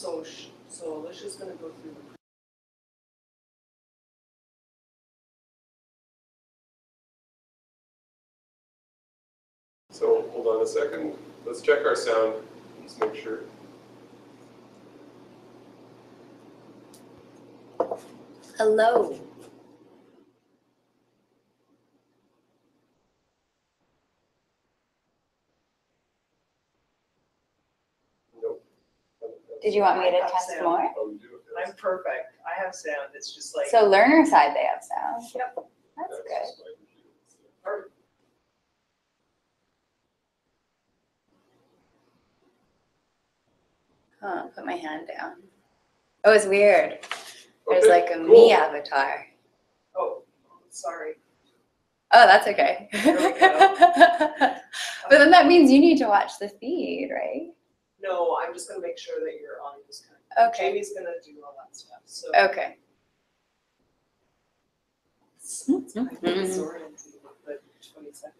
So Alicia's going to go through the. So hold on a second. Let's check our sound. Let's make sure. Hello. Nope. Did you want me to test more? Oh, you do? I'm perfect. I have sound. It's just like. So learner side, they have sound. Yep. That's good. Perfect. Huh, put my hand down. Oh, it's weird. There's Okay, like a cool. me avatar. Oh, sorry. Oh, that's okay. There we go. But then that means you need to watch the feed, right? No, I'm just going to make sure that your audio is connected. Okay. Jamie's going to do all that stuff. So Okay. it's kind of disorienting, but 20 seconds.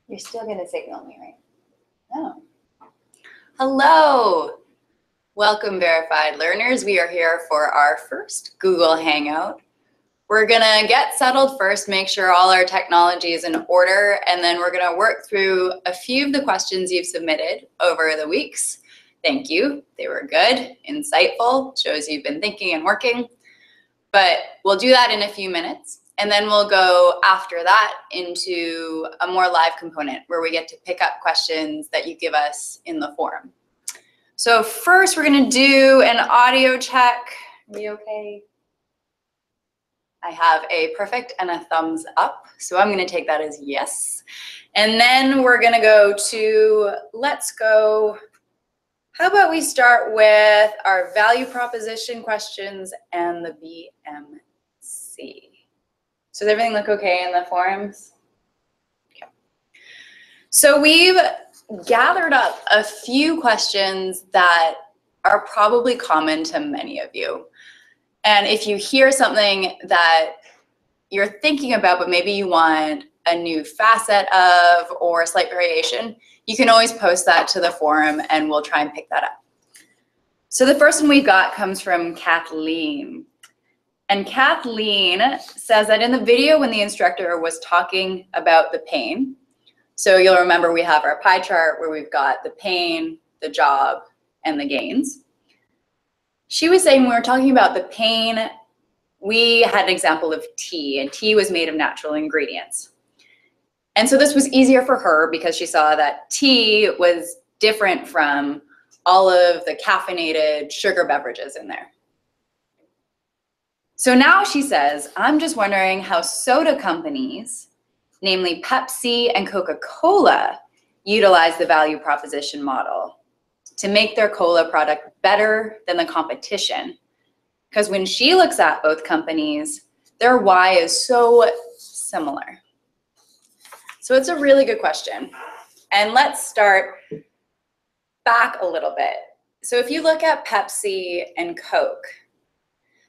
You're still going to signal me, right? Oh. Hello. Welcome, verified learners. We are here for our first Google Hangout. We're going to get settled first, make sure all our technology is in order, and then we're going to work through a few of the questions you've submitted over the weeks. Thank you. They were good, insightful, shows you've been thinking and working. But we'll do that in a few minutes. And then we'll go after that into a more live component where we get to pick up questions that you give us in the forum. So first we're gonna do an audio check. Are we okay? I have a perfect and a thumbs up. So I'm gonna take that as yes. And then we're gonna go to, let's go, how about we start with our value proposition questions and the BMC. So does everything look okay in the forums? Okay. So we've gathered up a few questions that are probably common to many of you. And if you hear something that you're thinking about, but maybe you want a new facet of or a slight variation, you can always post that to the forum and we'll try and pick that up. So the first one we've got comes from Kathleen. And Kathleen says that in the video when the instructor was talking about the pain, so you'll remember we have our pie chart where we've got the pain, the job, and the gains. She was saying when we were talking about the pain, we had an example of tea, and tea was made of natural ingredients. And so this was easier for her because she saw that tea was different from all of the caffeinated sugar beverages in there. So now she says, I'm just wondering how soda companies, namely Pepsi and Coca-Cola, utilize the value proposition model to make their cola product better than the competition. Because when she looks at both companies, their why is so similar. So it's a really good question. And let's start back a little bit. So if you look at Pepsi and Coke,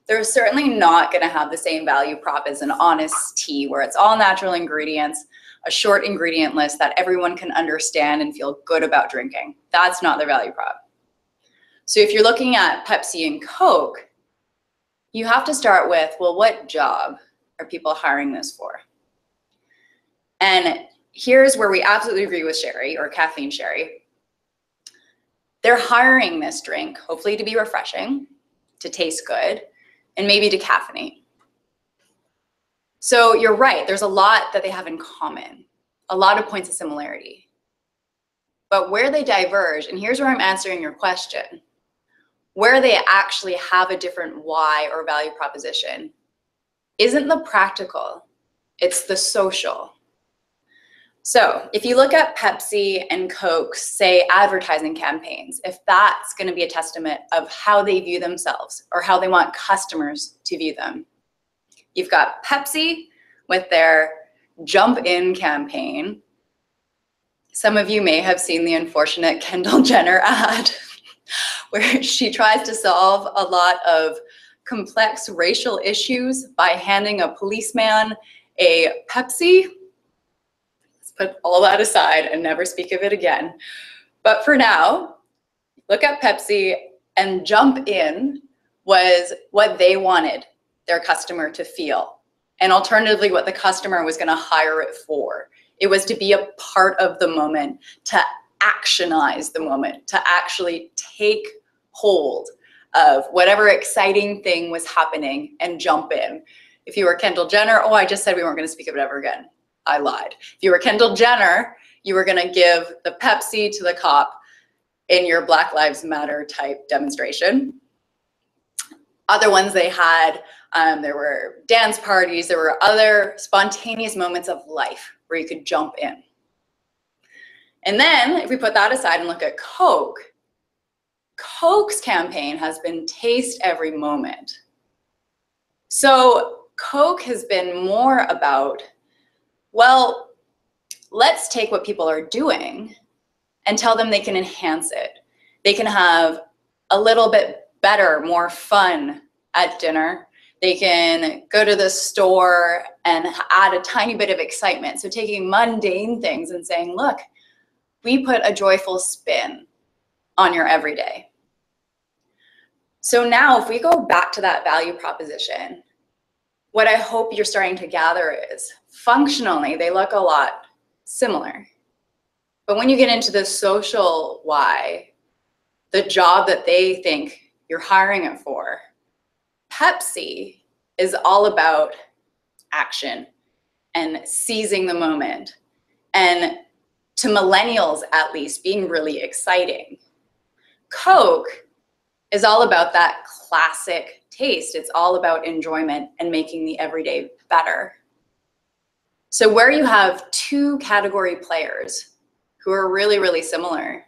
they're certainly not going to have the same value prop as an honest tea where it's all natural ingredients, a short ingredient list that everyone can understand and feel good about drinking. That's not their value prop. So if you're looking at Pepsi and Coke, you have to start with, well, what job are people hiring this for? And here's where we absolutely agree with Sherry, or Kathleen Sherry. They're hiring this drink, hopefully to be refreshing, to taste good, and maybe to caffeinate. So you're right, there's a lot that they have in common, a lot of points of similarity. But where they diverge, and here's where I'm answering your question, where they actually have a different why or value proposition isn't the practical, it's the social. So if you look at Pepsi and Coke, say advertising campaigns, if that's going to be a testament of how they view themselves or how they want customers to view them. You've got Pepsi with their jump in campaign Some of you may have seen the unfortunate Kendall Jenner ad where she tries to solve a lot of complex racial issues by handing a policeman a Pepsi. Let's put all that aside and never speak of it again. But for now, look at Pepsi and jump in was what they wanted their customer to feel. And alternatively, what the customer was going to hire it for. It was to be a part of the moment, to actionize the moment, to actually take hold of whatever exciting thing was happening and jump in. If you were Kendall Jenner, oh, I just said we weren't going to speak of it ever again. I lied. If you were Kendall Jenner, you were going to give the Pepsi to the cop in your Black Lives Matter type demonstration. Other ones they had, there were dance parties, there were other spontaneous moments of life where you could jump in. And then if we put that aside and look at Coke, Coke's campaign has been taste every moment. So Coke has been more about, well, let's take what people are doing and tell them they can enhance it. They can have a little bit better, more fun at dinner. They can go to the store and add a tiny bit of excitement. So taking mundane things and saying, look, we put a joyful spin on your everyday. So now if we go back to that value proposition, what I hope you're starting to gather is functionally, they look a lot similar. But when you get into the social why, the job that they think you're hiring it for, Pepsi is all about action and seizing the moment. And to millennials, at least, being really exciting. Coke is all about that classic taste. It's all about enjoyment and making the everyday better. So where you have two category players who are really, really similar,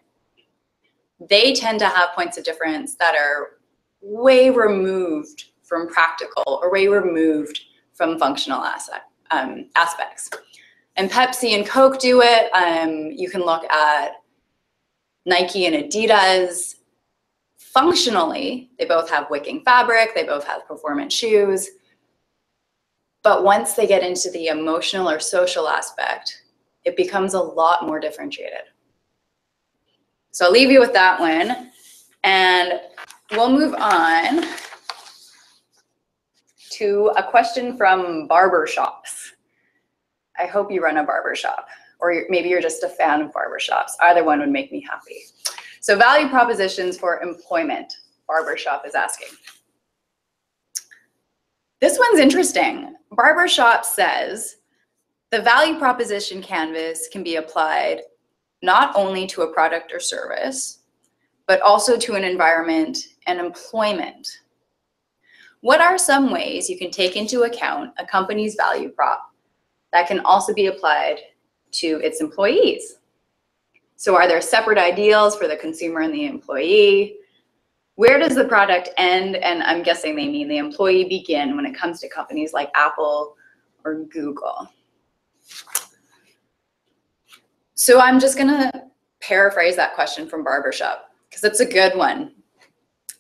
they tend to have points of difference that are way removed from practical or way removed from functional aspects. And Pepsi and Coke do it. You can look at Nike and Adidas. Functionally, they both have wicking fabric, they both have performance shoes. But once they get into the emotional or social aspect, it becomes a lot more differentiated. So I'll leave you with that one, and we'll move on to a question from barbershops. I hope you run a barbershop, or maybe you're just a fan of barbershops. Either one would make me happy. So value propositions for employment, barbershop is asking. This one's interesting. Barbershop says the value proposition canvas can be applied not only to a product or service, but also to an environment and employment. What are some ways you can take into account a company's value prop that can also be applied to its employees? So are there separate ideals for the consumer and the employee? Where does the product end? And I'm guessing they mean the employee begin when it comes to companies like Apple or Google. So I'm just gonna paraphrase that question from Barbershop because it's a good one.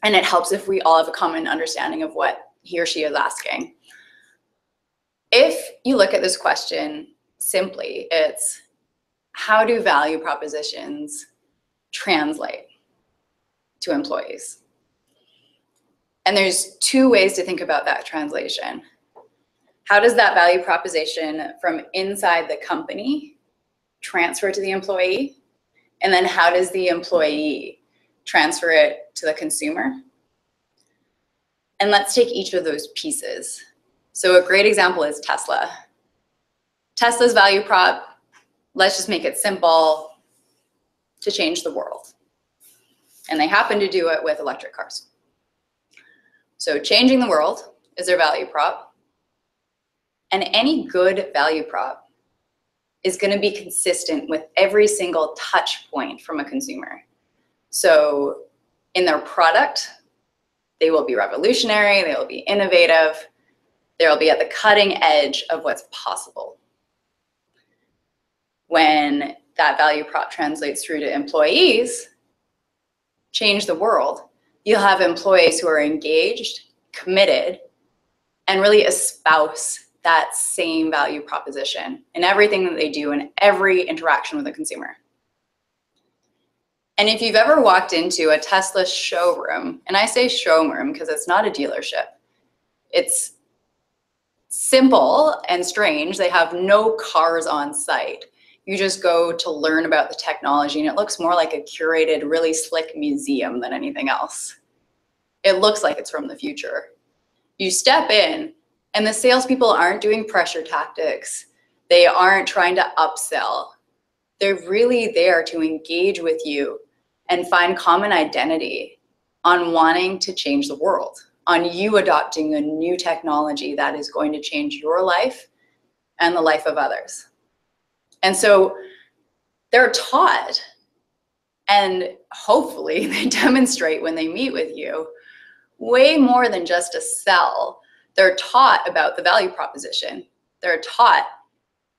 And it helps if we all have a common understanding of what he or she is asking. If you look at this question simply, it's how do value propositions translate to employees? And there's two ways to think about that translation. How does that value proposition from inside the company transfer to the employee? And then how does the employee transfer it to the consumer? And let's take each of those pieces. So a great example is Tesla. Tesla's value prop, let's just make it simple, to change the world. And they happen to do it with electric cars. So changing the world is their value prop. And any good value prop is going to be consistent with every single touch point from a consumer. So in their product, they will be revolutionary, they will be innovative, they will be at the cutting edge of what's possible. When that value prop translates through to employees, change the world. You'll have employees who are engaged, committed, and really espouse that same value proposition in everything that they do in every interaction with a consumer. And if you've ever walked into a Tesla showroom, and I say showroom because it's not a dealership, it's simple and strange. They have no cars on site. You just go to learn about the technology, and it looks more like a curated, really slick museum than anything else. It looks like it's from the future. You step in, and the salespeople aren't doing pressure tactics. They aren't trying to upsell. They're really there to engage with you and find common identity on wanting to change the world, on you adopting a new technology that is going to change your life and the life of others. And so they're taught, and hopefully they demonstrate when they meet with you, way more than just a sell. They're taught about the value proposition. They're taught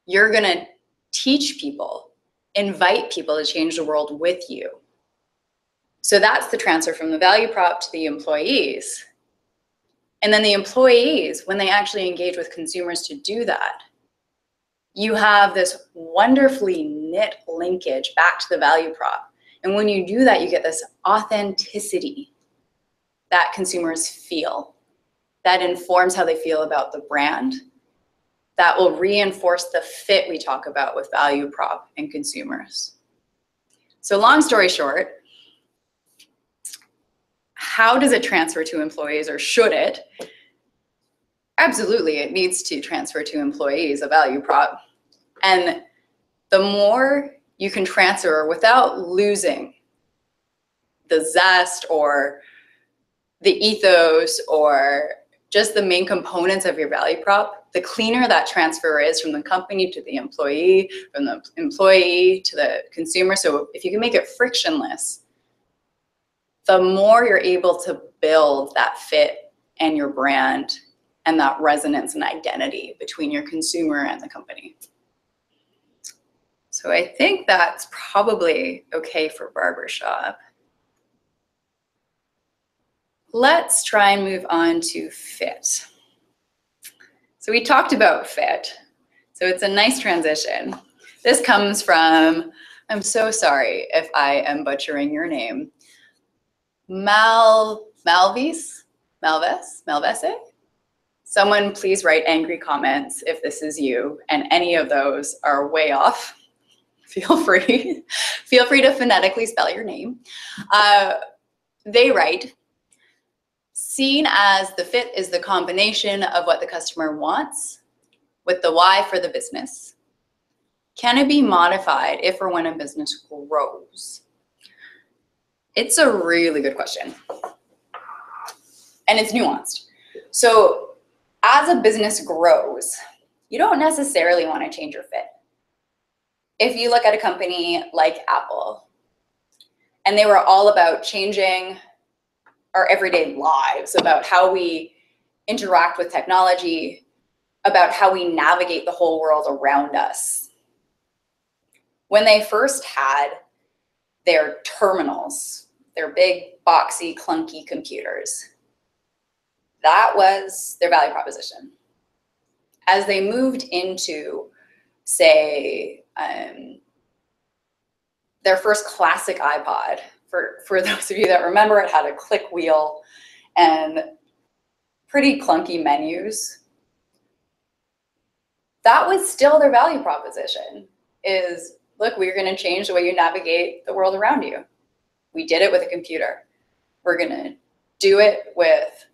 you're gonna teach people, invite people to change the world with you. So that's the transfer from the value prop to the employees. And then the employees, when they actually engage with consumers to do that, you have this wonderfully knit linkage back to the value prop. And when you do that, you get this authenticity that consumers feel, that informs how they feel about the brand, that will reinforce the fit we talk about with value prop and consumers. So long story short, how does it transfer to employees, or should it? Absolutely, it needs to transfer to employees, a value prop. And the more you can transfer without losing the zest or the ethos or just the main components of your value prop, the cleaner that transfer is from the company to the employee, from the employee to the consumer. So if you can make it frictionless, the more you're able to build that fit and your brand and that resonance and identity between your consumer and the company. So I think that's probably okay for barbershop. Let's try and move on to fit. So we talked about fit. So it's a nice transition. This comes from, I'm so sorry if I am butchering your name, Malvese? Someone please write angry comments if this is you, and any of those are way off. Feel free to phonetically spell your name. They write, seen as the fit is the combination of what the customer wants with the why for the business. Can it be modified if or when a business grows? It's a really good question. And it's nuanced. So as a business grows, you don't necessarily want to change your fit. If you look at a company like Apple, and they were all about changing our everyday lives, about how we interact with technology, about how we navigate the whole world around us. When they first had their terminals, their big, boxy, clunky computers, that was their value proposition. As they moved into, say, their first classic iPod, for those of you that remember, it had a click wheel and pretty clunky menus. That was still their value proposition, is, look, we're going to change the way you navigate the world around you. We did it with a computer. We're going to do it with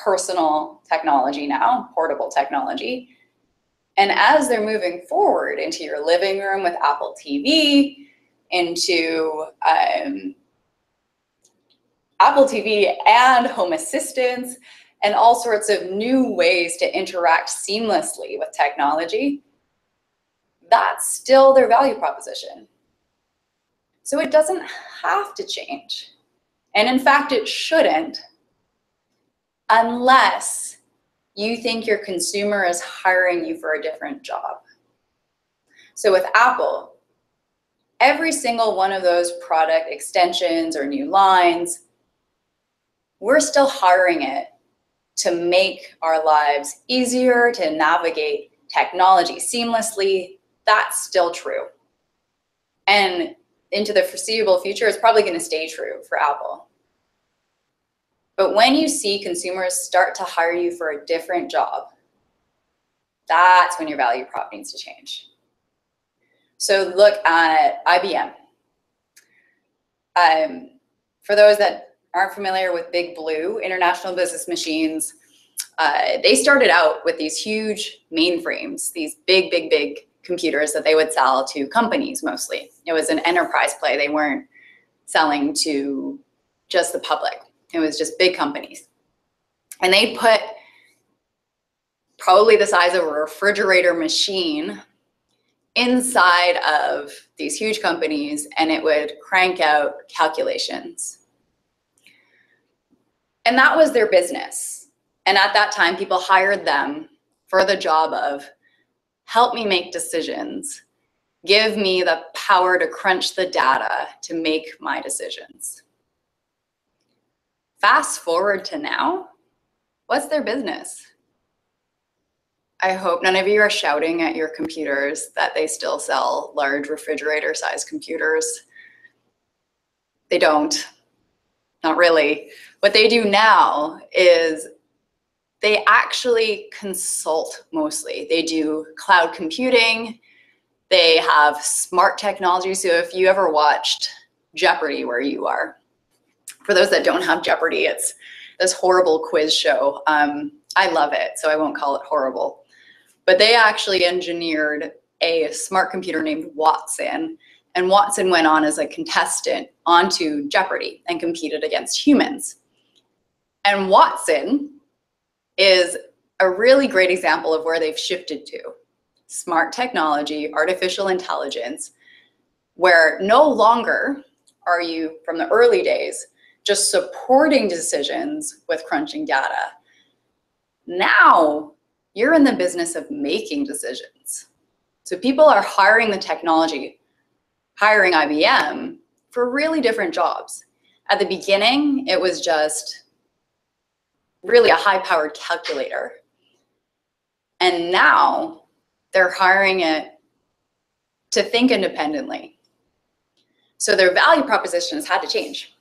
personal technology now, portable technology. And as they're moving forward into your living room with Apple TV, into Apple TV and Home Assistants, and all sorts of new ways to interact seamlessly with technology, that's still their value proposition. So it doesn't have to change. And in fact, it shouldn't, unless you think your consumer is hiring you for a different job. So with Apple, every single one of those product extensions or new lines, we're still hiring it to make our lives easier, to navigate technology seamlessly. That's still true. And into the foreseeable future, it's probably going to stay true for Apple. But when you see consumers start to hire you for a different job, that's when your value prop needs to change. So look at IBM. For those that aren't familiar with Big Blue, International Business Machines, they started out with these huge mainframes, these big computers that they would sell to companies mostly. It was an enterprise play. They weren't selling to just the public. It was just big companies. And they put probably the size of a refrigerator machine inside of these huge companies, and it would crank out calculations. And that was their business. And at that time, people hired them for the job of help me make decisions, give me the power to crunch the data to make my decisions. Fast forward to now, what's their business? I hope none of you are shouting at your computers that they still sell large refrigerator-sized computers. They don't, not really. What they do now is they actually consult mostly. They do cloud computing. They have smart technology. So if you ever watched Jeopardy where you are, for those that don't have Jeopardy, it's this horrible quiz show. I love it, so I won't call it horrible. But they actually engineered a smart computer named Watson, and Watson went on as a contestant onto Jeopardy and competed against humans. And Watson is a really great example of where they've shifted to. Smart technology, artificial intelligence, where no longer are you, from the early days, just supporting decisions with crunching data. Now, you're in the business of making decisions. So people are hiring the technology, hiring IBM for really different jobs. At the beginning, it was just really a high-powered calculator. And now they're hiring it to think independently. So their value proposition has had to change.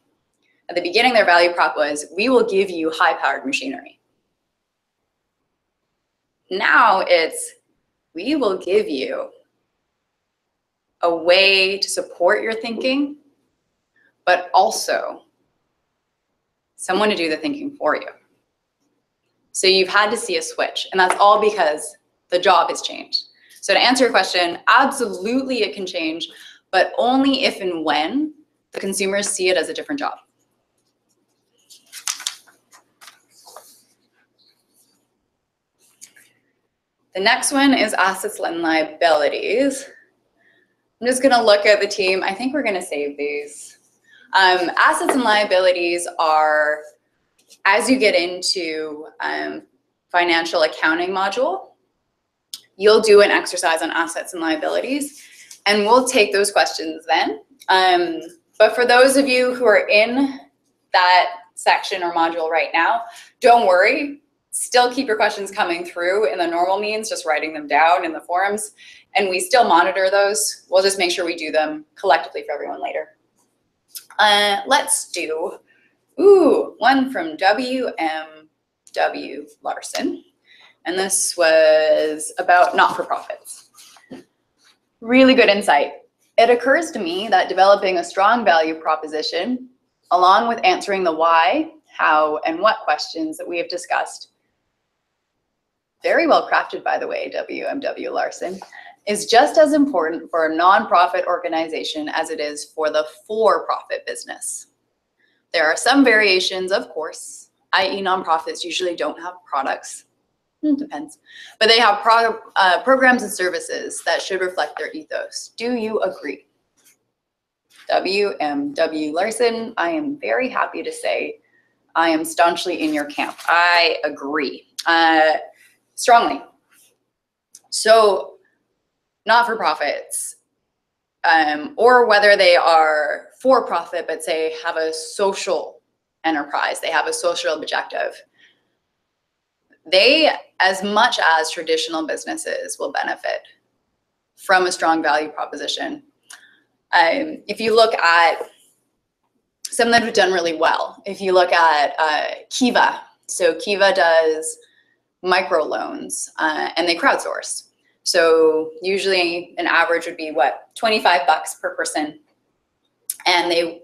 At the beginning, their value prop was, we will give you high-powered machinery. Now it's, we will give you a way to support your thinking, but also someone to do the thinking for you. So you've had to see a switch, and that's all because the job has changed. So to answer your question, absolutely it can change, but only if and when the consumers see it as a different job. The next one is assets and liabilities. I'm just gonna look at the team. I think we're gonna save these. Assets and liabilities are, as you get into financial accounting module, you'll do an exercise on assets and liabilities, and we'll take those questions then. But for those of you who are in that section or module right now, don't worry. Still keep your questions coming through in the normal means, just writing them down in the forums, and we still monitor those. We'll just make sure we do them collectively for everyone later. Let's do, one from W.M.W. Larson, and this was about not-for-profits. Really good insight. It occurs to me that developing a strong value proposition, along with answering the why, how, and what questions that we have discussed, very well crafted, by the way, W.M.W. Larson, is just as important for a nonprofit organization as it is for the for-profit business. There are some variations, of course, i.e. nonprofits usually don't have products. It depends. But they have programs and services that should reflect their ethos. Do you agree? W.M.W. Larson, I am very happy to say I am staunchly in your camp. I agree. Strongly. So not-for-profits, or whether they are for profit, but say have a social enterprise, they have a social objective. They, as much as traditional businesses, will benefit from a strong value proposition. If you look at some that have done really well, if you look at Kiva, so Kiva does microloans and they crowdsource. So usually an average would be what, $25 per person. And they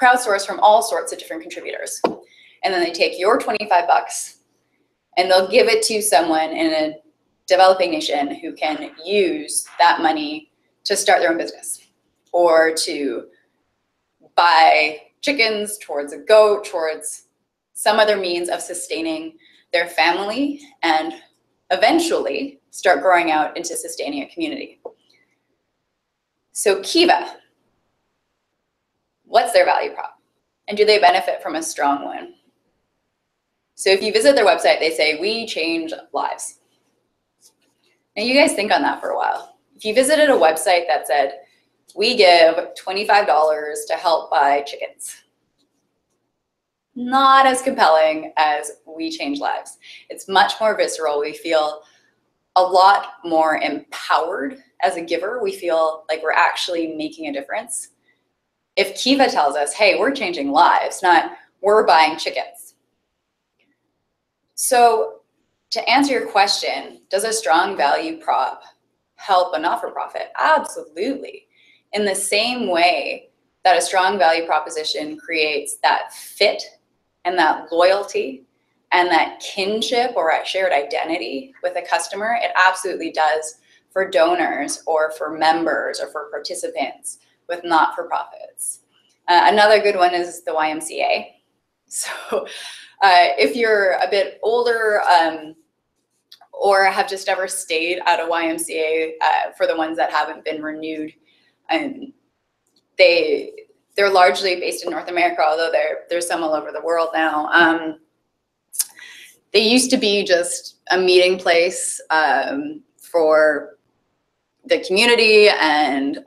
crowdsource from all sorts of different contributors. And then they take your $25 and they'll give it to someone in a developing nation who can use that money to start their own business or to buy chickens, towards a goat, towards some other means of sustaining their family and eventually start growing out into sustaining a community. So Kiva, what's their value prop? And do they benefit from a strong one? So if you visit their website, they say, we change lives. Now you guys think on that for a while. If you visited a website that said, we give $25 to help buy chickens, not as compelling as we change lives. It's much more visceral. We feel a lot more empowered as a giver. We feel like we're actually making a difference. If Kiva tells us, hey, we're changing lives, not we're buying chickens. So to answer your question, does a strong value prop help a not-for-profit? Absolutely. In the same way that a strong value proposition creates that fit and that loyalty and that kinship or a shared identity with a customer, it absolutely does for donors or for members or for participants with not-for-profits. Another good one is the YMCA. So if you're a bit older or have just ever stayed at a YMCA, for the ones that haven't been renewed, they're largely based in North America, although there's some all over the world now. They used to be just a meeting place for the community, and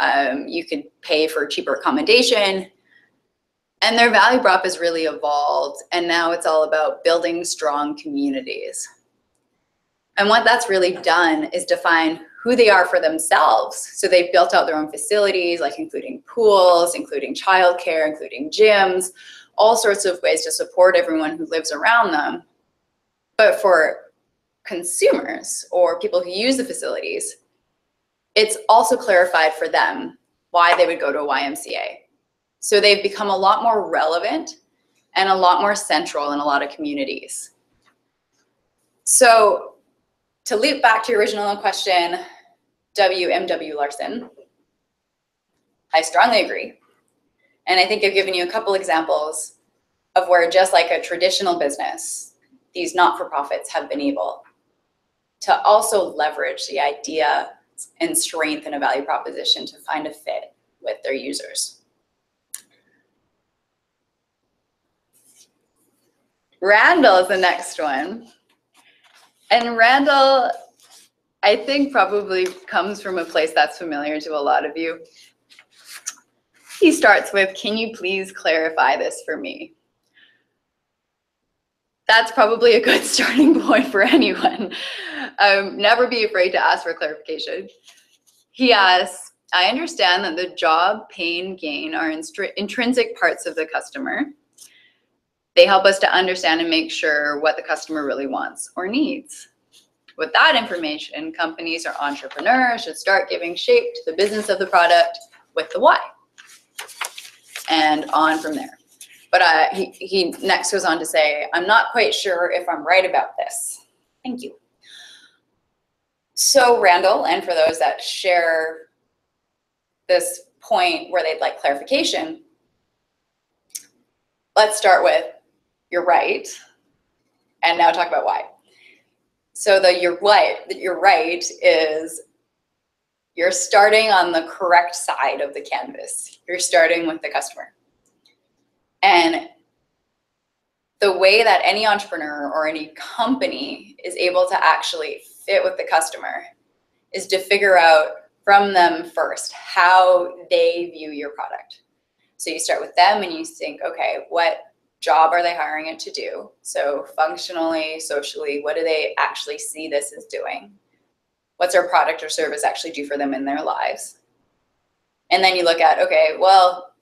you could pay for cheaper accommodation. And their value prop has really evolved, and now it's all about building strong communities. And what that's really done is define who they are for themselves. So they've built out their own facilities, like including pools, including childcare, including gyms, all sorts of ways to support everyone who lives around them. But for consumers or people who use the facilities, it's also clarified for them why they would go to a YMCA. So they've become a lot more relevant and a lot more central in a lot of communities. So to loop back to your original question, W.M.W. Larson, I strongly agree. And I think I've given you a couple examples of where, just like a traditional business, these not-for-profits have been able to also leverage the idea and strength in a value proposition to find a fit with their users. Randall is the next one. And Randall, I think, probably comes from a place that's familiar to a lot of you. He starts with, can you please clarify this for me? That's probably a good starting point for anyone. Never be afraid to ask for clarification. He asks, I understand that the job, pain, gain are intrinsic parts of the customer. They help us to understand and make sure what the customer really wants or needs. With that information, companies or entrepreneurs should start giving shape to the business of the product with the why, and on from there. But he next goes on to say, I'm not quite sure if I'm right about this. Thank you. So Randall, and for those that share this point where they'd like clarification, let's start with, you're right, and now talk about why. So the you're right is you're starting on the correct side of the canvas. You're starting with the customer. And the way that any entrepreneur or any company is able to actually fit with the customer is to figure out from them first, how they view your product. So you start with them and you think, okay, what job are they hiring it to do? So functionally, socially, what do they actually see this as doing? What's our product or service actually do for them in their lives? And then you look at, okay, well,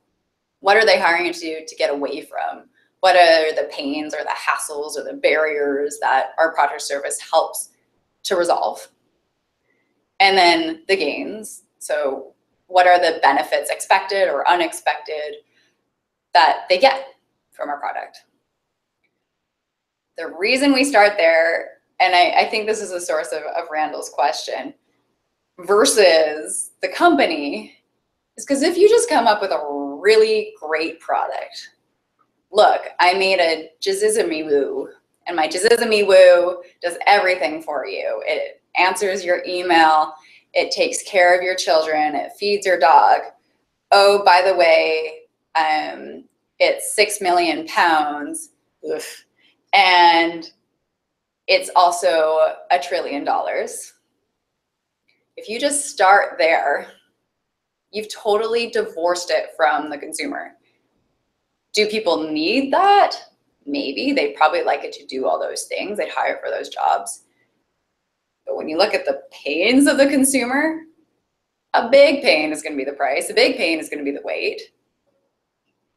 what are they hiring it to do to get away from? What are the pains or the hassles or the barriers that our product or service helps to resolve? And then the gains. So what are the benefits, expected or unexpected, that they get from our product? The reason we start there, and I think this is a source of Randall's question, versus the company, is because if you just come up with a really great product, look, I made a Jizizami Woo, and my Jizizami Woo does everything for you. It answers your email, it takes care of your children, it feeds your dog. Oh, by the way, it's 6 million pounds, oof, and it's also $1 trillion. If you just start there, you've totally divorced it from the consumer. Do people need that? Maybe. They'd probably like it to do all those things. They'd hire for those jobs. But when you look at the pains of the consumer, a big pain is going to be the price. A big pain is going to be the weight,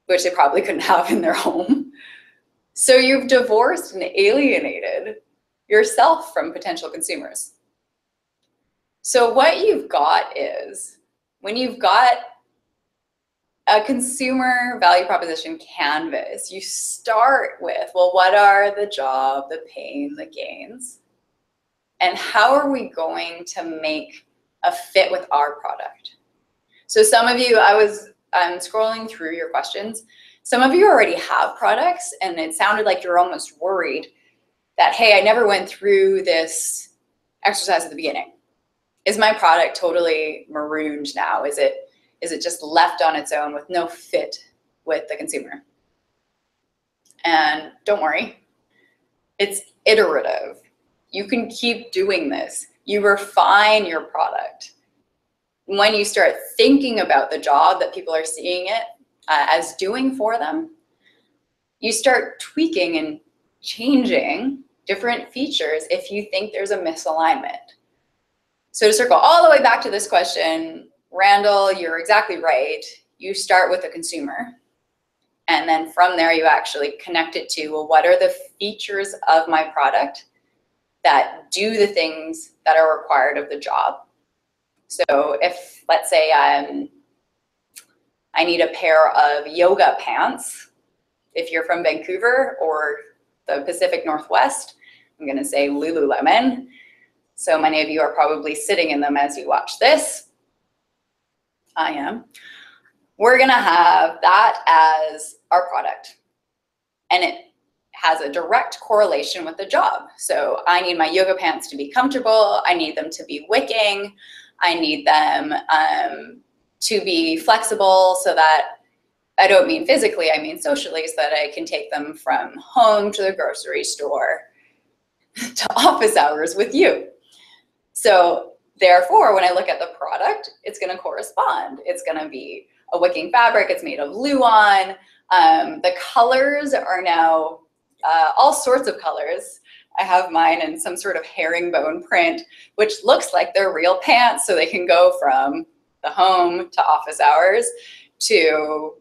which they probably couldn't have in their home. So you've divorced and alienated yourself from potential consumers. So what you've got is, when you've got a consumer value proposition canvas, you start with, well, what are the job, the pain, the gains? And how are we going to make a fit with our product? So some of you, I'm scrolling through your questions. Some of you already have products, and it sounded like you're almost worried that, hey, I never went through this exercise at the beginning. Is my product totally marooned now? Is it just left on its own with no fit with the consumer? And don't worry, it's iterative. You can keep doing this. You refine your product. When you start thinking about the job that people are seeing it as doing for them, you start tweaking and changing different features if you think there's a misalignment. So to circle all the way back to this question, Randall, you're exactly right. You start with the consumer, and then from there you actually connect it to, well, what are the features of my product that do the things that are required of the job? So if, let's say, I need a pair of yoga pants, if you're from Vancouver or the Pacific Northwest, I'm going to say Lululemon. So many of you are probably sitting in them as you watch this. I am. We're going to have that as our product. And it has a direct correlation with the job. So I need my yoga pants to be comfortable. I need them to be wicking. I need them to be flexible, so that, I don't mean physically, I mean socially, so that I can take them from home to the grocery store to office hours with you. So therefore, when I look at the product, it's going to correspond. It's going to be a wicking fabric. It's made of Luon. The colors are now all sorts of colors. I have mine in some sort of herringbone print, which looks like they're real pants, so they can go from the home to office hours to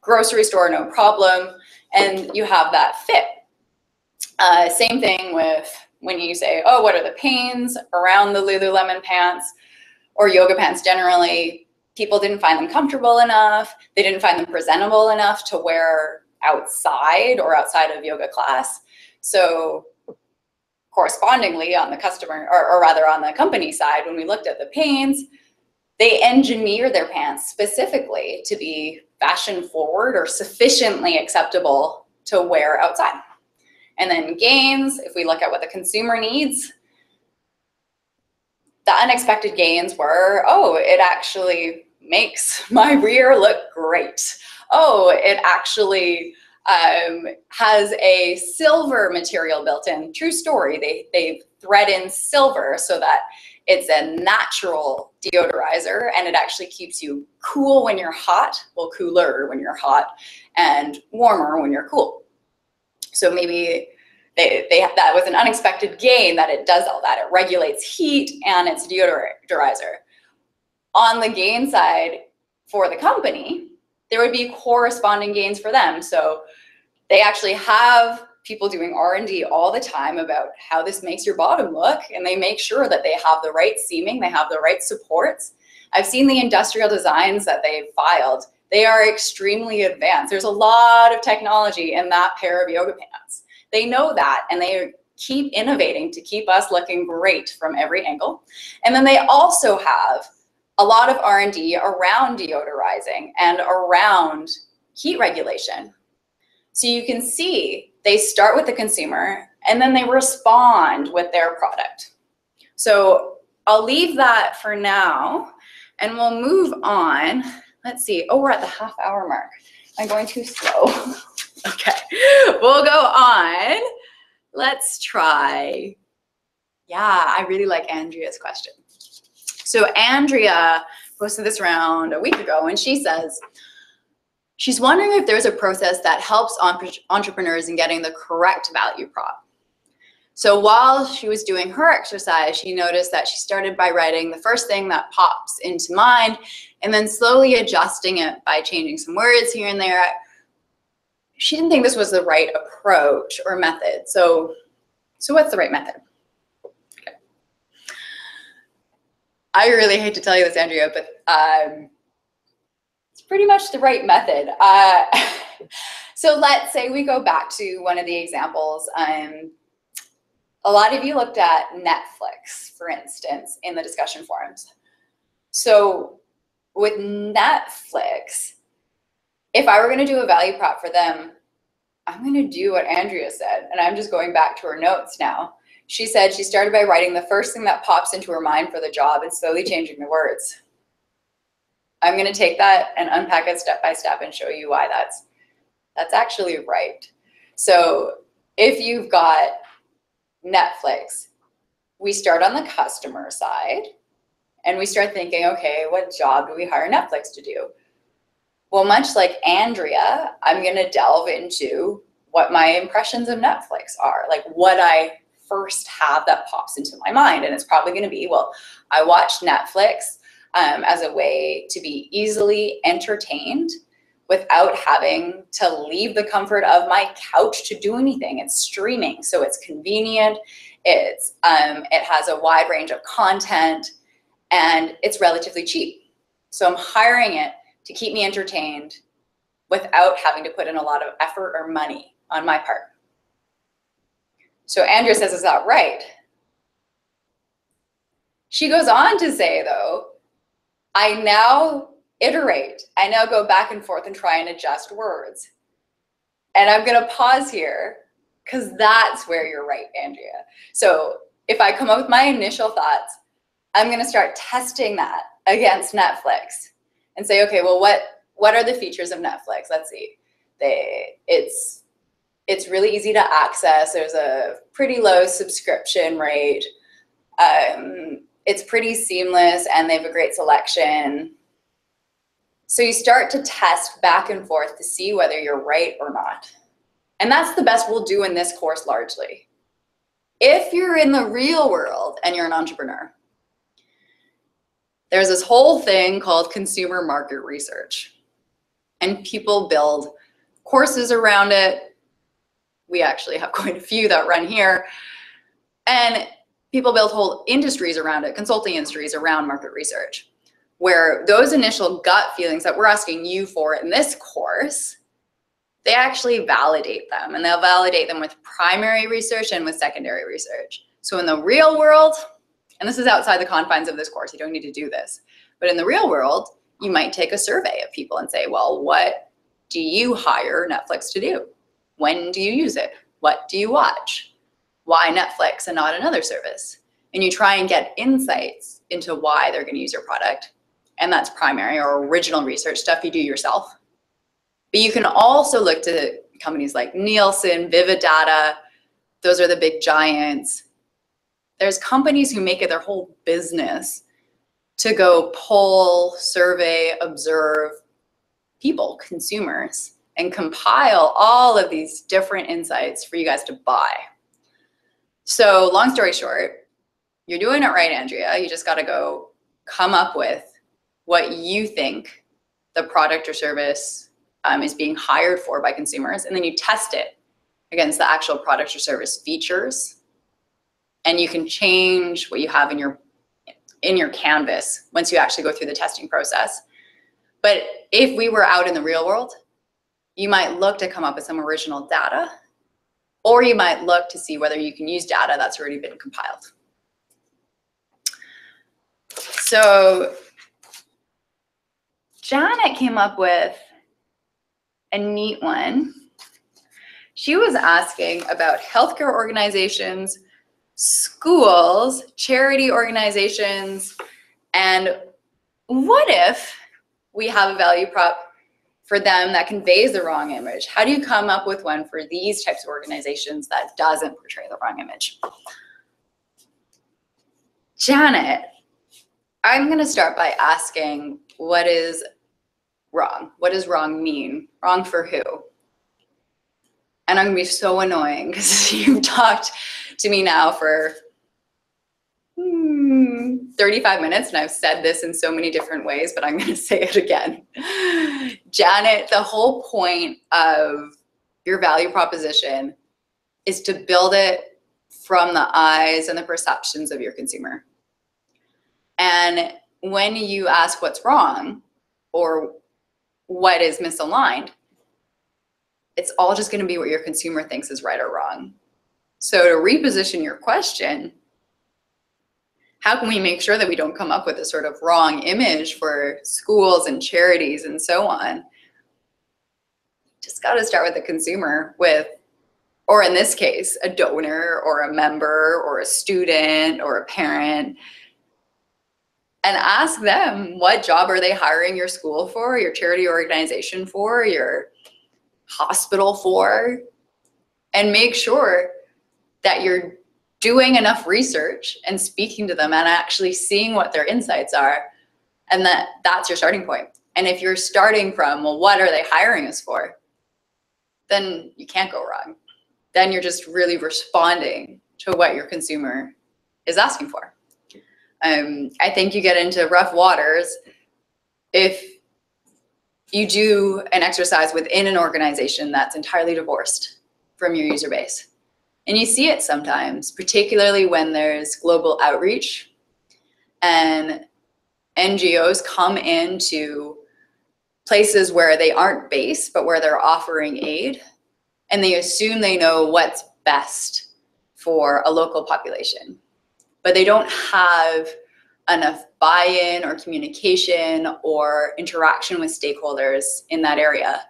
grocery store, no problem. And you have that fit. Same thing with when you say, oh, what are the pains around the Lululemon pants or yoga pants generally? People didn't find them comfortable enough. They didn't find them presentable enough to wear outside or outside of yoga class. So correspondingly, on the customer, or rather on the company side, when we looked at the pains, they engineer their pants specifically to be fashion forward or sufficiently acceptable to wear outside. And then gains, if we look at what the consumer needs, the unexpected gains were, oh, it actually makes my rear look great. Oh, it actually has a silver material built in. True story, they thread in silver so that it's a natural deodorizer, and it actually keeps you cool when you're hot, well, cooler when you're hot, and warmer when you're cool. So maybe that was an unexpected gain, that it does all that. It regulates heat and it's a deodorizer. On the gain side for the company, there would be corresponding gains for them. So they actually have people doing R&D all the time about how this makes your bottom look, and they make sure that they have the right seaming, they have the right supports. I've seen the industrial designs that they've filed. They are extremely advanced. There's a lot of technology in that pair of yoga pants. They know that, and they keep innovating to keep us looking great from every angle. And then they also have a lot of R&D around deodorizing and around heat regulation. So you can see they start with the consumer and then they respond with their product. So I'll leave that for now and we'll move on. Let's see. Oh, we're at the half-hour mark. I'm going too slow. Okay, we'll go on. Let's try. Yeah, I really like Andrea's question. So Andrea posted this around a week ago, and she says, she's wondering if there's a process that helps entrepreneurs in getting the correct value prop. So while she was doing her exercise, she noticed that she started by writing the first thing that pops into mind and then slowly adjusting it by changing some words here and there. She didn't think this was the right approach or method. So what's the right method? Okay. I really hate to tell you this, Andrea, but it's pretty much the right method. So let's say we go back to one of the examples. A lot of you looked at Netflix, for instance, in the discussion forums. So with Netflix, if I were going to do a value prop for them, I'm going to do what Andrea said, and I'm just going back to her notes now. She said she started by writing the first thing that pops into her mind for the job and slowly changing the words. I'm going to take that and unpack it step by step and show you why that's actually right. So if you've got Netflix, we start on the customer side and we start thinking, okay, what job do we hire Netflix to do? Well, much like Andrea, I'm going to delve into what my impressions of Netflix are, like what I first have that pops into my mind. And it's probably going to be, well, I watched Netflix as a way to be easily entertained without having to leave the comfort of my couch to do anything. It's streaming, so it's convenient. It has a wide range of content, and it's relatively cheap. So I'm hiring it to keep me entertained without having to put in a lot of effort or money on my part. So Andrea says, is that right? She goes on to say, though, I now iterate. I now go back and forth and try and adjust words. And I'm going to pause here because that's where you're right, Andrea. So if I come up with my initial thoughts, I'm going to start testing that against Netflix and say, okay, well, what are the features of Netflix? Let's see. It's really easy to access. There's a pretty low subscription rate. It's pretty seamless, and they have a great selection. So you start to test back and forth to see whether you're right or not. And that's the best we'll do in this course largely. If you're in the real world and you're an entrepreneur, there's this whole thing called consumer market research. And people build courses around it. We actually have quite a few that run here. And people build whole industries around it, consulting industries around market research, where those initial gut feelings that we're asking you for in this course, they actually validate them, and they'll validate them with primary research and with secondary research. So in the real world, and this is outside the confines of this course, you don't need to do this, but in the real world, you might take a survey of people and say, well, what do you hire Netflix to do? When do you use it? What do you watch? Why Netflix and not another service? And you try and get insights into why they're going to use your product. And that's primary or original research stuff you do yourself. But you can also look to companies like Nielsen, Vivid Data. Those are the big giants. There's companies who make it their whole business to go poll, survey, observe people, consumers, and compile all of these different insights for you guys to buy. So long story short, you're doing it right, Andrea. You just got to go come up with what you think the product or service is being hired for by consumers, and then you test it against the actual product or service features, and you can change what you have in your canvas once you actually go through the testing process. But if we were out in the real world, you might look to come up with some original data, or you might look to see whether you can use data that's already been compiled. So Janet came up with a neat one. She was asking about healthcare organizations, schools, charity organizations, and what if we have a value prop for them that conveys the wrong image? How do you come up with one for these types of organizations that doesn't portray the wrong image? Janet, I'm going to start by asking, what is wrong? What does wrong mean? Wrong for who? And I'm going to be so annoying because you've talked to me now for 35 minutes, and I've said this in so many different ways, but I'm going to say it again. Janet, the whole point of your value proposition is to build it from the eyes and the perceptions of your consumer. And when you ask what's wrong or what is misaligned, it's all just going to be what your consumer thinks is right or wrong. So to reposition your question, how can we make sure that we don't come up with a sort of wrong image for schools and charities and so on? Just got to start with the consumer, or in this case, a donor or a member or a student or a parent, and ask them, what job are they hiring your school for, your charity organization for, your hospital for? And make sure that you're doing enough research and speaking to them and actually seeing what their insights are, and that's your starting point. And if you're starting from, well, what are they hiring us for? Then you can't go wrong. Then you're just really responding to what your consumer is asking for. I think you get into rough waters if you do an exercise within an organization that's entirely divorced from your user base. And you see it sometimes, particularly when there's global outreach and NGOs come into places where they aren't based, but where they're offering aid, and they assume they know what's best for a local population. But they don't have enough buy-in or communication or interaction with stakeholders in that area.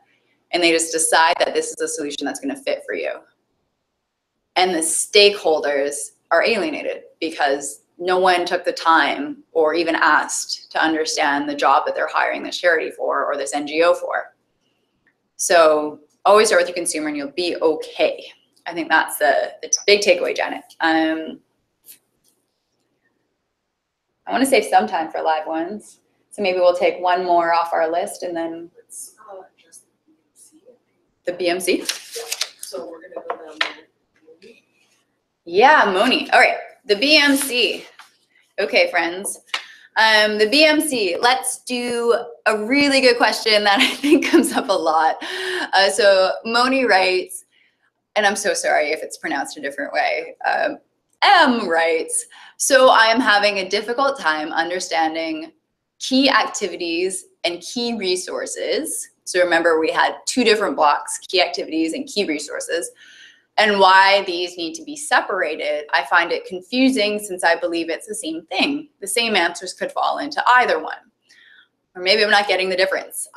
And they just decide that this is a solution that's going to fit for you. And the stakeholders are alienated because no one took the time or even asked to understand the job that they're hiring this charity for or this NGO for. So always start with your consumer and you'll be okay. I think that's the big takeaway, Janet. I want to save some time for live ones. So maybe we'll take one more off our list and then Let's just the BMC. Yeah. So we're gonna go down there. Yeah, Moni. All right, the BMC. Okay, friends. The BMC, let's do a really good question that I think comes up a lot. So Moni writes, and I'm so sorry if it's pronounced a different way. M writes, so I am having a difficult time understanding key activities and key resources. So remember, we had two different blocks, key activities and key resources, and why these need to be separated. I find it confusing since I believe it's the same thing. The same answers could fall into either one. Or maybe I'm not getting the difference.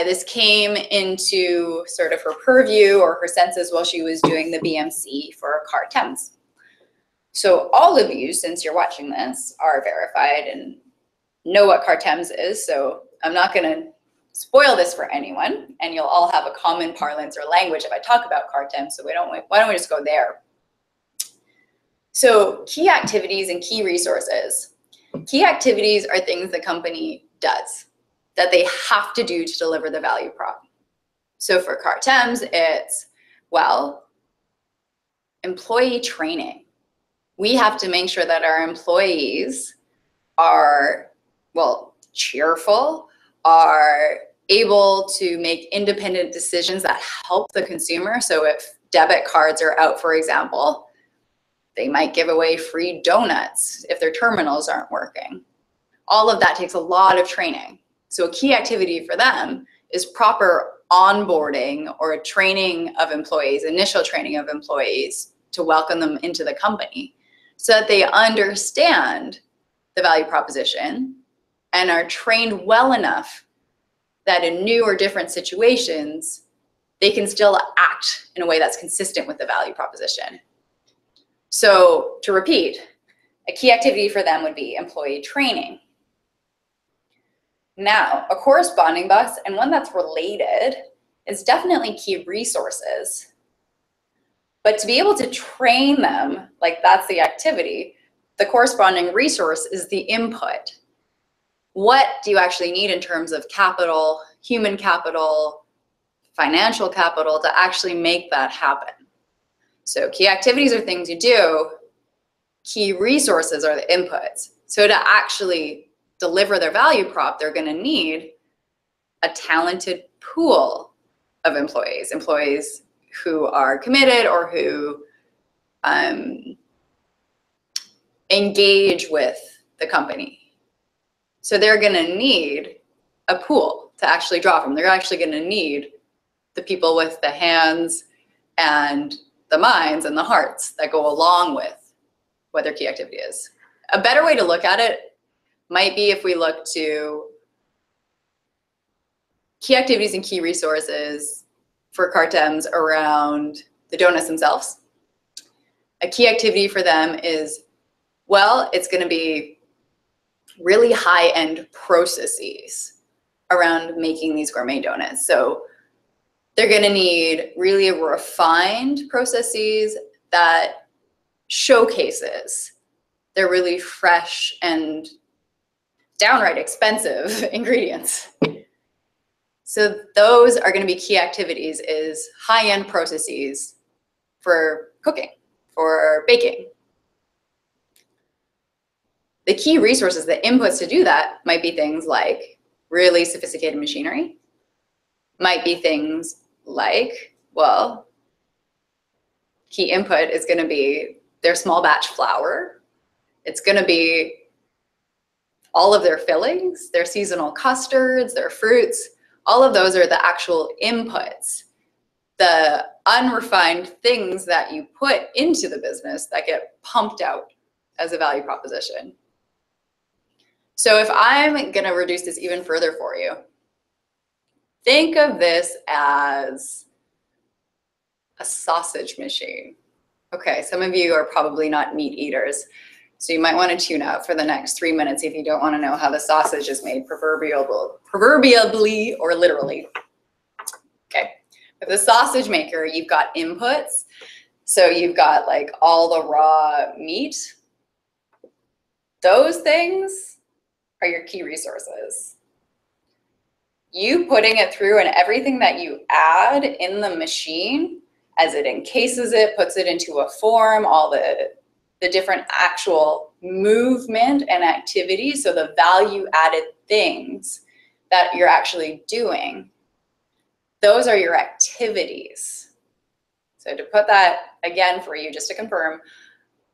This came into sort of her purview or her senses while she was doing the BMC for CAR-TEMS. So all of you, since you're watching this, are verified and know what CAR-TEMS is. So I'm not going to spoil this for anyone, and you'll all have a common parlance or language if I talk about CAR-TEMS. So why don't we just go there? So key activities and key resources. Key activities are things the company does that they have to do to deliver the value prop. So for CARTEMS, it's, well, employee training. We have to make sure that our employees are, well, cheerful, are able to make independent decisions that help the consumer. So if debit cards are out, for example, they might give away free donuts if their terminals aren't working. All of that takes a lot of training. So a key activity for them is proper onboarding or training of employees, initial training of employees to welcome them into the company so that they understand the value proposition and are trained well enough that in new or different situations, they can still act in a way that's consistent with the value proposition. So to repeat, a key activity for them would be employee training. Now, a corresponding box, and one that's related, is definitely key resources. But to be able to train them, like that's the activity, the corresponding resource is the input. What do you actually need in terms of capital, human capital, financial capital to actually make that happen? So key activities are things you do. Key resources are the inputs. So to actually deliver their value prop, they're going to need a talented pool of employees, employees who are committed or who engage with the company. So they're going to need a pool to actually draw from. They're actually going to need the people with the hands and the minds and the hearts that go along with what their key activity is. A better way to look at it might be if we look to key activities and key resources for CARTEMS around the donuts themselves. A key activity for them is, well, it's going to be really high-end processes around making these gourmet donuts. So they're going to need really refined processes that showcases their really fresh and downright expensive ingredients. So those are going to be key activities, is high-end processes for cooking, for baking. The key resources, the inputs to do that might be things like really sophisticated machinery, might be things like, well, key input is going to be their small batch flour. It's going to be all of their fillings, their seasonal custards, their fruits. All of those are the actual inputs, the unrefined things that you put into the business that get pumped out as a value proposition. So if I'm going to reduce this even further for you, think of this as a sausage machine. Okay, some of you are probably not meat eaters, so you might want to tune out for the next 3 minutes if you don't want to know how the sausage is made, proverbially or literally. Okay, with the sausage maker, you've got inputs. So you've got like all the raw meat. Those things are your key resources. You putting it through and everything that you add in the machine as it encases it, puts it into a form, all the different actual movement and activities, so the value added things that you're actually doing, those are your activities. So to put that again for you, just to confirm,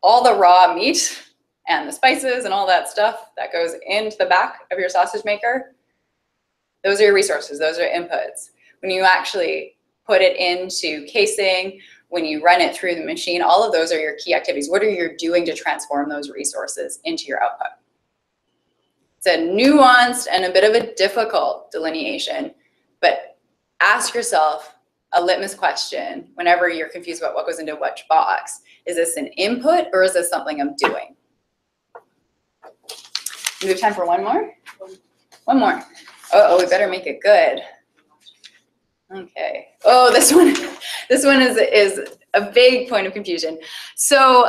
all the raw meat and the spices and all that stuff that goes into the back of your sausage maker, those are your resources, those are inputs. When you actually put it into casing, when you run it through the machine, all of those are your key activities. What are you doing to transform those resources into your output? It's a nuanced and a bit of a difficult delineation, but ask yourself a litmus question whenever you're confused about what goes into which box. Is this an input or is this something I'm doing? Do we have time for one more? One more. Oh, we better make it good. Okay. Oh, this one is a big point of confusion. So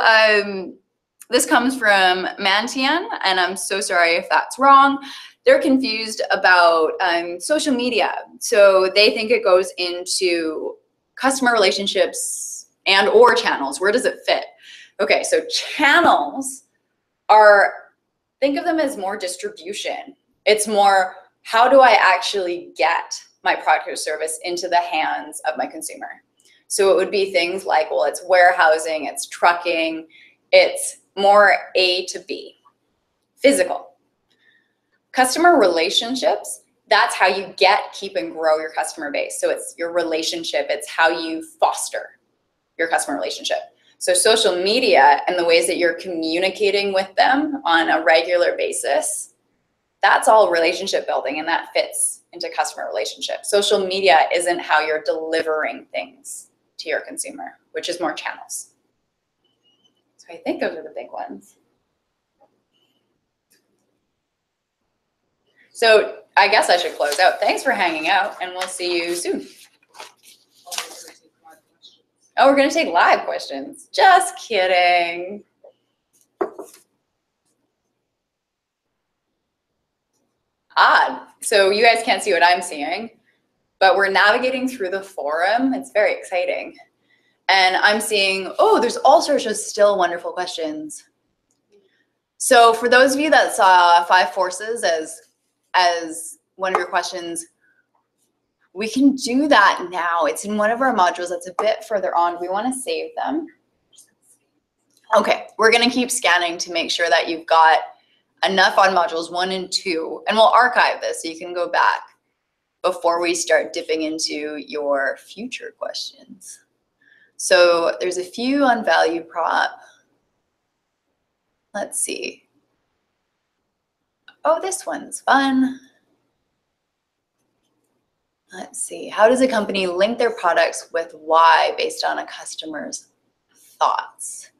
This comes from Mantian, and I'm so sorry if that's wrong. They're confused about social media. So they think it goes into customer relationships and or channels. Where does it fit? Okay, so channels are, think of them as more distribution. It's more, how do I actually get my product or service into the hands of my consumer? So it would be things like, well, it's warehousing, it's trucking, it's more A to B, physical. Customer relationships, that's how you get, keep, and grow your customer base. So it's your relationship, it's how you foster your customer relationship. So social media and the ways that you're communicating with them on a regular basis, that's all relationship building, and that fits into customer relationship. Social media isn't how you're delivering things to your consumer, which is more channels. So I think those are the big ones. So I guess I should close out. Thanks for hanging out, and we'll see you soon. Oh, we're going to take live questions. Just kidding. Odd. So you guys can't see what I'm seeing, but we're navigating through the forum. It's very exciting. And I'm seeing, oh, there's all sorts of still wonderful questions. So for those of you that saw 5 forces as one of your questions, we can do that now. It's in one of our modules that's a bit further on. We want to save them. Okay, we're going to keep scanning to make sure that you've got enough on modules 1 and 2, and we'll archive this so you can go back before we start dipping into your future questions. So there's a few on value prop. Let's see. Oh, this one's fun. Let's see. How does a company link their products with why based on a customer's thoughts?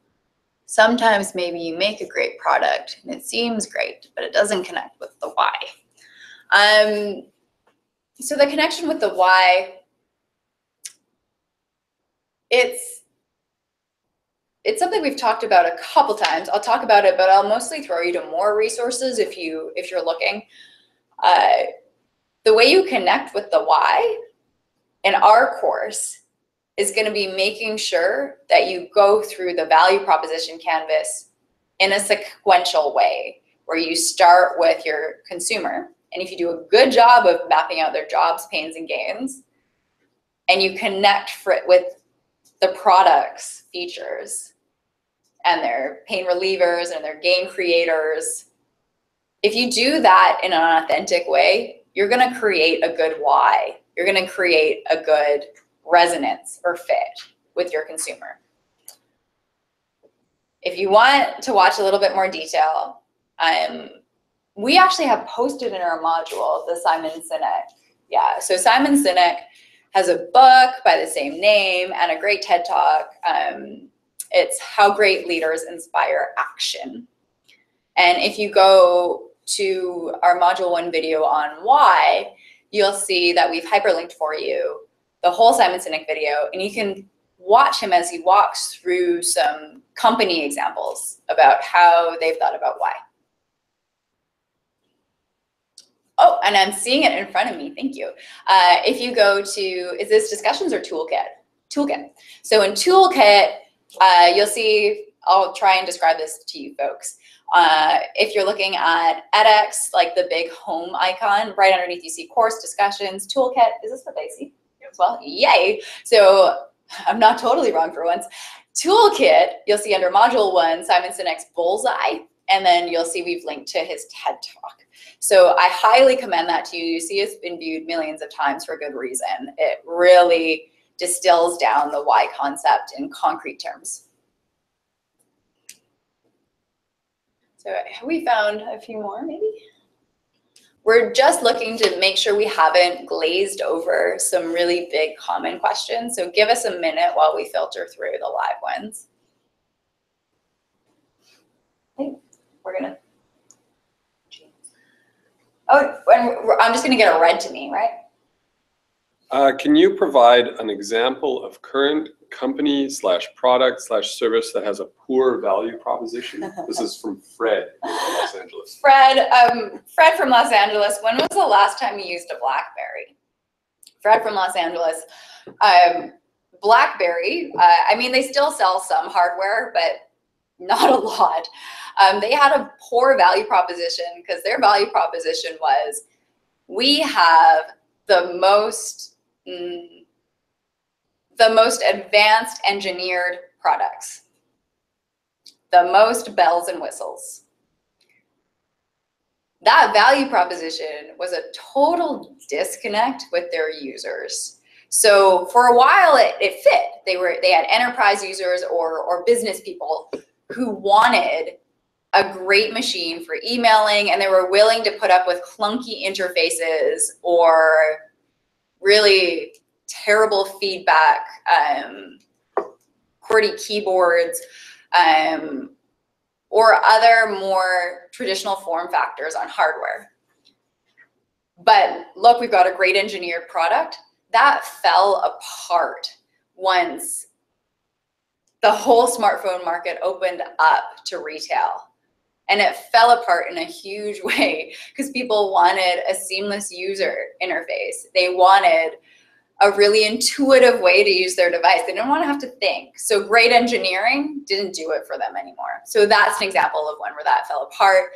Sometimes maybe you make a great product and it seems great, but it doesn't connect with the why. So the connection with the why, it's something we've talked about a couple times. I'll talk about it, but I'll mostly throw you to more resources if you're looking. The way you connect with the why in our course is going to be making sure that you go through the value proposition canvas in a sequential way, where you start with your consumer. And if you do a good job of mapping out their jobs, pains, and gains, and you connect with the product's features and their pain relievers and their gain creators, if you do that in an authentic way, you're going to create a good why. You're going to create a good resonance or fit with your consumer. If you want to watch a little bit more detail, we actually have posted in our module the Simon Sinek. Yeah, so Simon Sinek has a book by the same name and a great TED Talk. It's How Great Leaders Inspire Action. And if you go to our module 1 video on why, you'll see that we've hyperlinked for you the whole Simon Sinek video, and you can watch him as he walks through some company examples about how they've thought about why. Oh, and I'm seeing it in front of me, thank you. If you go to, is this discussions or toolkit? Toolkit. So in toolkit, you'll see, I'll try and describe this to you folks. If you're looking at edX, like the big home icon, right underneath you see course, discussions, toolkit. Is this what they see as well? Yay. So I'm not totally wrong for once. Toolkit, you'll see under module 1, Simon Sinek's bullseye, and then you'll see we've linked to his TED Talk. So I highly commend that to you. You see it's been viewed millions of times for good reason. It really distills down the why concept in concrete terms. So have we found a few more maybe? We're just looking to make sure we haven't glazed over some really big common questions. So give us a minute while we filter through the live ones. I think we're gonna, oh, and I'm just gonna get a red to me, right? Can you provide an example of current company / product / service that has a poor value proposition? This is from Fred in Los Angeles. Fred from Los Angeles, when was the last time you used a BlackBerry? Fred from Los Angeles. BlackBerry, I mean, they still sell some hardware, but not a lot. They had a poor value proposition because their value proposition was, we have the most advanced engineered products, the most bells and whistles. That value proposition was a total disconnect with their users. So for a while it fit. They had enterprise users or business people who wanted a great machine for emailing, and they were willing to put up with clunky interfaces or really terrible feedback, QWERTY keyboards, or other more traditional form factors on hardware. But look, we've got a great engineered product. That fell apart once the whole smartphone market opened up to retail. And it fell apart in a huge way because people wanted a seamless user interface. They wanted a really intuitive way to use their device. They didn't want to have to think. So great engineering didn't do it for them anymore. So that's an example of one where that fell apart.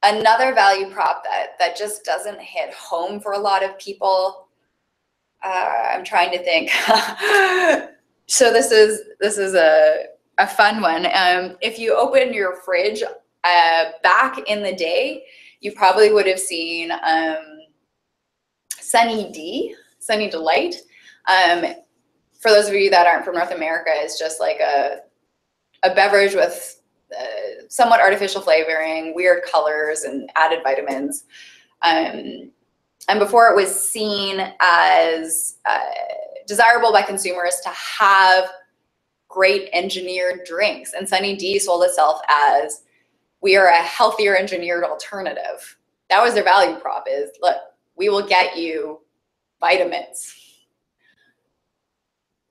Another value prop that just doesn't hit home for a lot of people, I'm trying to think. So this is a fun one. If you open your fridge back in the day, you probably would have seen Sunny Delight. For those of you that aren't from North America, it's just like a beverage with somewhat artificial flavoring, weird colors, and added vitamins. And before it was seen as desirable by consumers to have great engineered drinks. And Sunny D sold itself as, we are a healthier engineered alternative. That was their value prop, is, look, we will get you vitamins.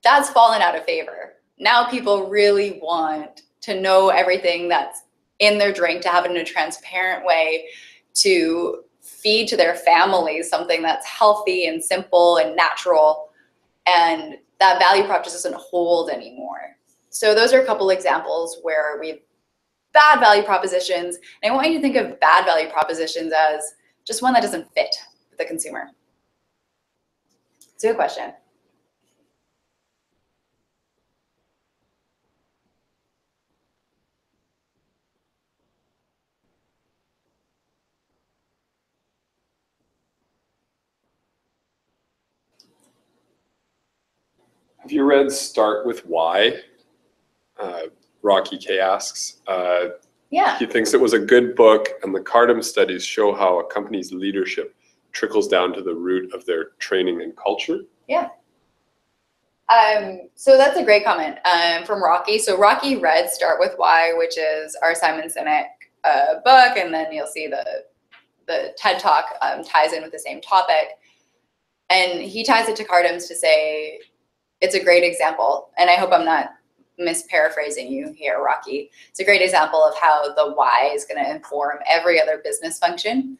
That's fallen out of favor. Now people really want to know everything that's in their drink, to have it in a transparent way, to feed to their families something that's healthy and simple and natural. And that value prop just doesn't hold anymore. So those are a couple examples where we have bad value propositions. And I want you to think of bad value propositions as just one that doesn't fit with the consumer. It's a good question. Have you read Start With Why? Rocky K asks. Yeah. He thinks it was a good book, and the Cardam studies show how a company's leadership trickles down to the root of their training and culture. Yeah. So that's a great comment from Rocky. So Rocky read Start With Why, which is our Simon Sinek book, and then you'll see the TED Talk ties in with the same topic. And he ties it to Cardam's to say, it's a great example, and I hope I'm not misparaphrasing you here, Rocky. It's a great example of how the why is going to inform every other business function.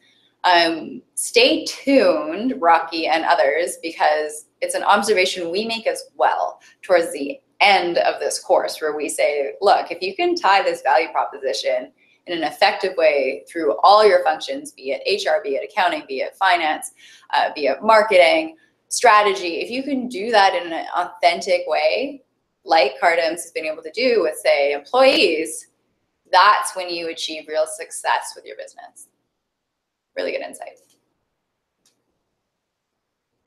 Stay tuned, Rocky and others, because it's an observation we make as well towards the end of this course, where we say, look, if you can tie this value proposition in an effective way through all your functions, be it HR, be it accounting, be it finance, be it marketing, strategy, if you can do that in an authentic way, like Cardam's has been able to do with, say, employees, that's when you achieve real success with your business. Really good insight.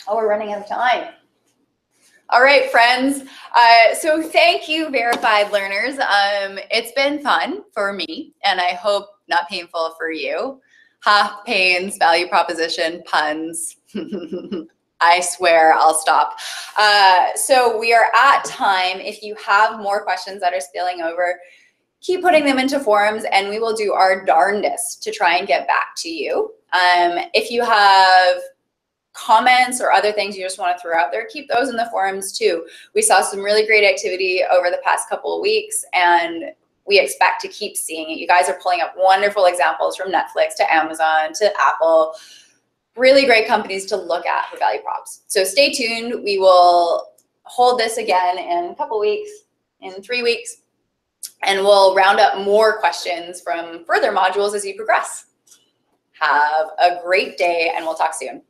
Oh, we're running out of time. All right, friends. So thank you, verified learners. It's been fun for me, and I hope not painful for you. Ha, pains, value proposition, puns. I swear I'll stop. So we are at time. If you have more questions that are spilling over, keep putting them into forums, and we will do our darndest to try and get back to you. If you have comments or other things you just want to throw out there, keep those in the forums too. We saw some really great activity over the past couple of weeks, and we expect to keep seeing it. You guys are pulling up wonderful examples from Netflix to Amazon to Apple. Really great companies to look at for value props. So stay tuned. We will hold this again in a couple weeks, in 3 weeks, and we'll round up more questions from further modules as you progress. Have a great day, and we'll talk soon.